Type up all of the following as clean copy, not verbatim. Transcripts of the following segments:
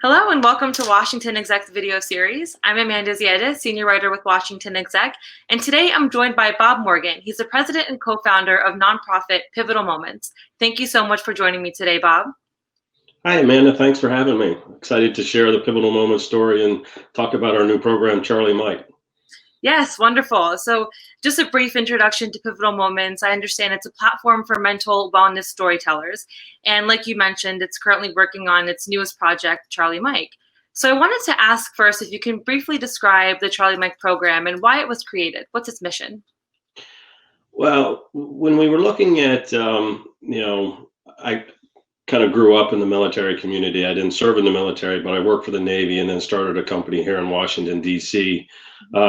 Hello and welcome to Washington Exec's video series. I'm Amanda Ziadeh, senior writer with Washington Exec, and today I'm joined by Bob Morgan. He's the president and co-founder of nonprofit Pivotal Moments. Thank you so much for joining me today, Bob. Hi, Amanda. Thanks for having me. Excited to share the Pivotal Moment story and talk about our new program, Charlie Mike. Yes, wonderful. So just a brief introduction to Pivotal Moments. I understand it's a platform for mental wellness storytellers. And like you mentioned, it's currently working on its newest project, Charlie Mike. So I wanted to ask first if you can briefly describe the Charlie Mike program and why it was created. What's its mission? Well, when we were looking at, I kind of grew up in the military community. I didn't serve in the military, but I worked for the Navy and then started a company here in Washington, D.C.,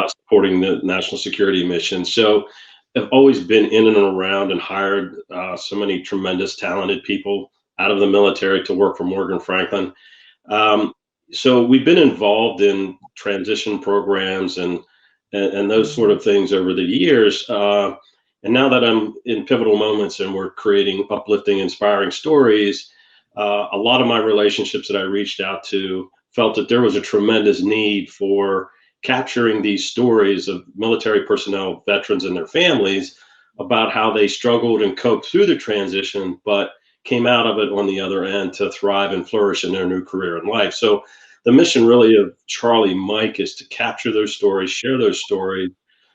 supporting the national security mission. So I've always been in and around and hired so many tremendous, talented people out of the military to work for Morgan Franklin. Um, so we've been involved in transition programs and those sort of things over the years. And now that I'm in Pivotal Moments and we're creating uplifting, inspiring stories, a lot of my relationships that I reached out to felt that there was a tremendous need for capturing these stories of military personnel, veterans, and their families about how they struggled and coped through the transition, but came out of it on the other end to thrive and flourish in their new career in life. So the mission really of Charlie Mike is to capture those stories, share those stories,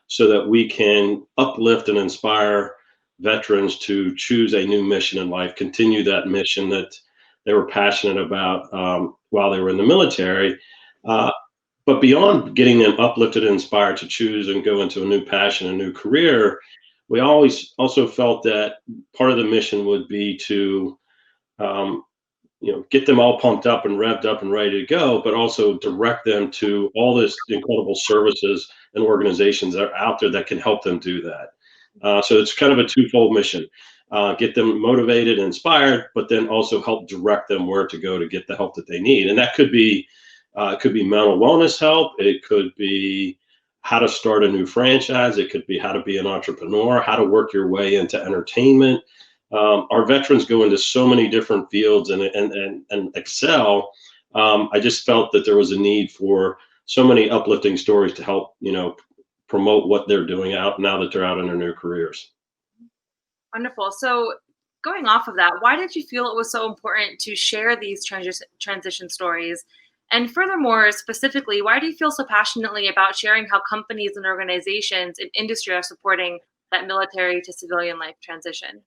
so that we can uplift and inspire veterans to choose a new mission in life, continue that mission that they were passionate about while they were in the military. Uh, but beyond getting them uplifted and inspired to choose and go into a new passion, a new career, we always also felt that part of the mission would be to um, get them all pumped up and revved up and ready to go, but also direct them to all this incredible services and organizations that are out there that can help them do that. So it's kind of a twofold mission: get them motivated and inspired, but then also help direct them where to go to get the help that they need. And that could be mental wellness help. It could be how to start a new franchise. It could be how to be an entrepreneur, how to work your way into entertainment. Our veterans go into so many different fields and excel. I just felt that there was a need for so many uplifting stories to help, promote what they're doing out now that they're out in their new careers. Wonderful. So going off of that, why did you feel it was so important to share these transition stories? And furthermore, specifically, why do you feel so passionately about sharing how companies and organizations and industry are supporting that military to civilian life transition?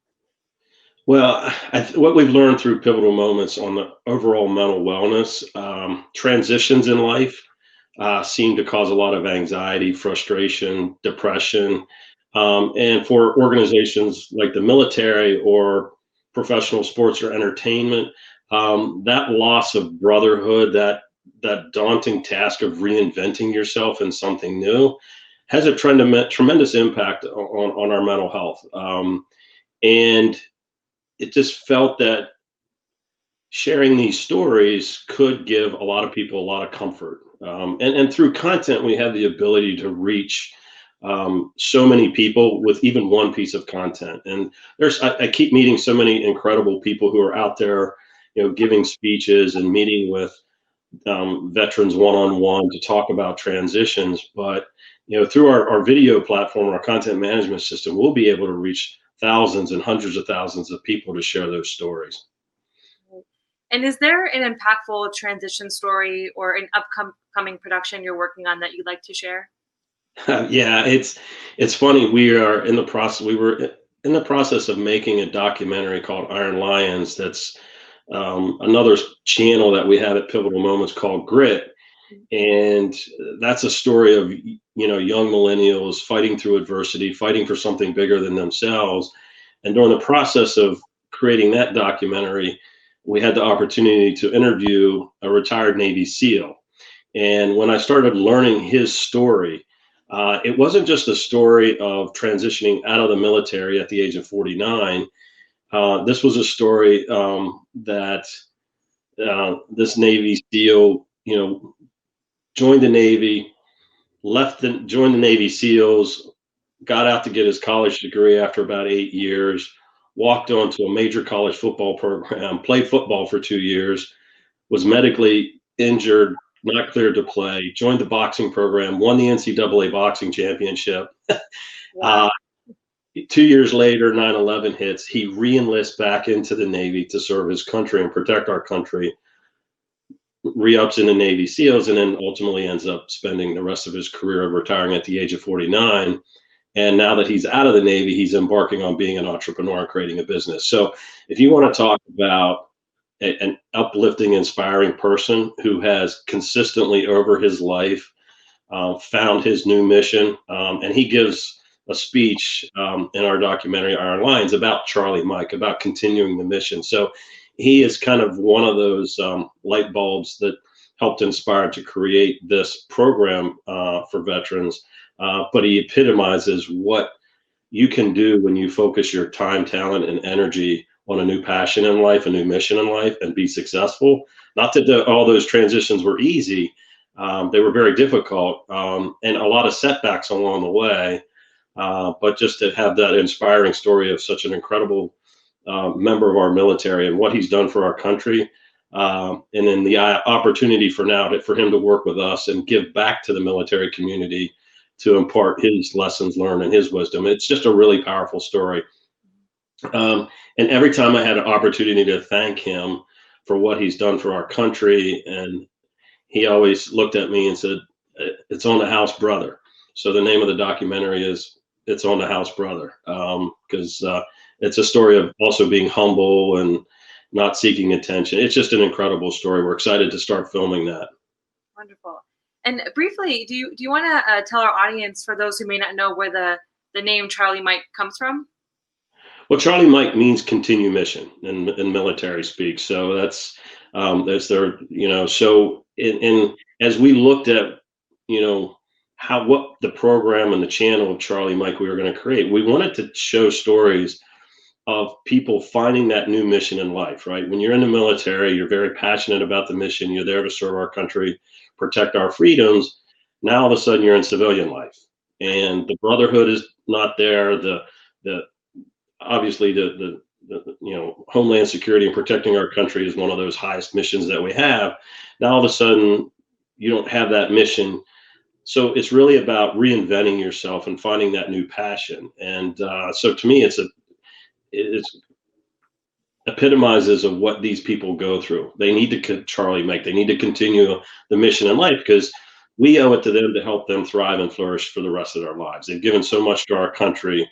Well, what we've learned through pivotal moments on the overall mental wellness, transitions in life seem to cause a lot of anxiety, frustration, depression. And for organizations like the military or professional sports or entertainment, that loss of brotherhood, that daunting task of reinventing yourself in something new, has a tremendous impact on our mental health. And it just felt that sharing these stories could give a lot of people a lot of comfort. And through content, we have the ability to reach so many people with even one piece of content. And I keep meeting so many incredible people who are out there, giving speeches and meeting with veterans one-on-one to talk about transitions. But through our video platform, our content management system, we'll be able to reach thousands and hundreds of thousands of people to share those stories. And is there an impactful transition story or an upcoming production you're working on that you'd like to share? Yeah, it's funny. We are in the process. We were in the process of making a documentary called Iron Lions. That's another channel that we have at Pivotal Moments called Grit, and that's a story of young millennials fighting through adversity, fighting for something bigger than themselves. And during the process of creating that documentary, we had the opportunity to interview a retired Navy SEAL. And when I started learning his story, it wasn't just a story of transitioning out of the military at the age of 49. This was a story that this Navy SEAL, joined the Navy, joined the Navy SEALs, got out to get his college degree after about 8 years, walked on to a major college football program, played football for 2 years, was medically injured, not cleared to play, joined the boxing program, won the NCAA boxing championship. Wow. Uh, 2 years later, 9/11 hits. He re-enlists back into the Navy to serve his country and protect our country. Re-ups in the Navy SEALs, and then ultimately ends up spending the rest of his career retiring at the age of 49. And now that he's out of the Navy, he's embarking on being an entrepreneur and creating a business. So if you want to talk about an uplifting, inspiring person who has consistently over his life found his new mission. And he gives a speech in our documentary, Iron Lions, about Charlie Mike, about continuing the mission. So he is kind of one of those light bulbs that helped inspire to create this program for veterans. But he epitomizes what you can do when you focus your time, talent, and energy on a new passion in life, a new mission in life, and be successful. Not that all those transitions were easy. They were very difficult and a lot of setbacks along the way. But just to have that inspiring story of such an incredible member of our military and what he's done for our country, and then the opportunity for him to work with us and give back to the military community to impart his lessons learned and his wisdom. It's just a really powerful story. And every time I had an opportunity to thank him for what he's done for our country, and he always looked at me and said, "It's on the house, brother." So the name of the documentary is "It's on the House, Brother," because it's a story of also being humble and not seeking attention. It's just an incredible story. We're excited to start filming that. Wonderful. And briefly, do you want to tell our audience, for those who may not know, where the name Charlie Mike comes from? Well, Charlie Mike means continue mission in military speak. So that's their, so in as we looked at, what the program and the channel of Charlie Mike we were going to create, we wanted to show stories of people finding that new mission in life, right? When you're in the military, you're very passionate about the mission. You're there to serve our country, protect our freedoms. Now all of a sudden you're in civilian life, and the brotherhood is not there. The obviously the homeland security and protecting our country is one of those highest missions that we have. Now all of a sudden you don't have that mission, so it's really about reinventing yourself and finding that new passion. And so to me it's epitomizes of what these people go through. They need to Charlie Mike, they need to continue the mission in life, because we owe it to them to help them thrive and flourish for the rest of their lives. They've given so much to our country.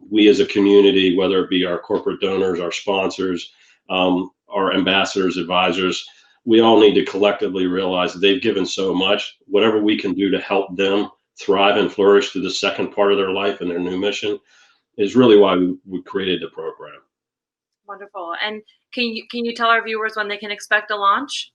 We as a community, whether it be our corporate donors, our sponsors, our ambassadors, advisors, we all need to collectively realize that they've given so much. Whatever we can do to help them thrive and flourish through the second part of their life and their new mission is really why we created the program. Wonderful. And can you tell our viewers when they can expect a launch?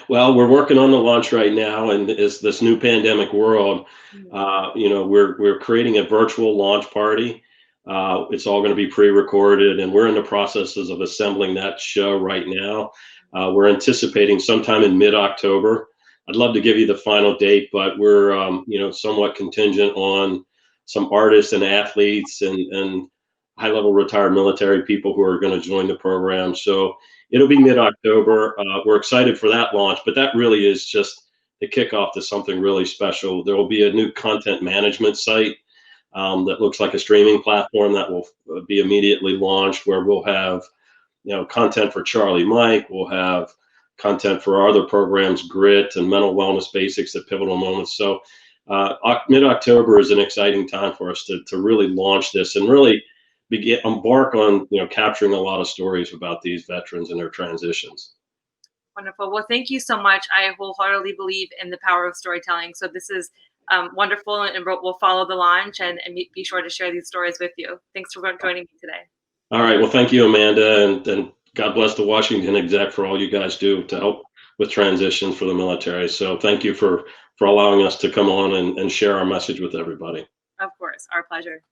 Well, we're working on the launch right now, and is this new pandemic world. We're creating a virtual launch party. It's all going to be pre-recorded, and we're in the processes of assembling that show right now. We're anticipating sometime in mid-October. I'd love to give you the final date, but we're somewhat contingent on some artists and athletes and high-level retired military people who are going to join the program. So it'll be mid-October. We're excited for that launch, but that really is just the kickoff to something really special. There will be a new content management site that looks like a streaming platform that will be immediately launched, where we'll have content for Charlie Mike. We'll have content for our other programs, Grit and Mental Wellness Basics at Pivotal Moments. So mid-October is an exciting time for us to really launch this and really embark on capturing a lot of stories about these veterans and their transitions. Wonderful. Well, thank you so much. I wholeheartedly believe in the power of storytelling. So this is wonderful, and we'll follow the launch and be sure to share these stories with you. Thanks for joining me today. All right. Well, thank you, Amanda, and God bless the WashingtonExec for all you guys do to help with transitions for the military. So thank you for allowing us to come on and share our message with everybody. Of course. Our pleasure.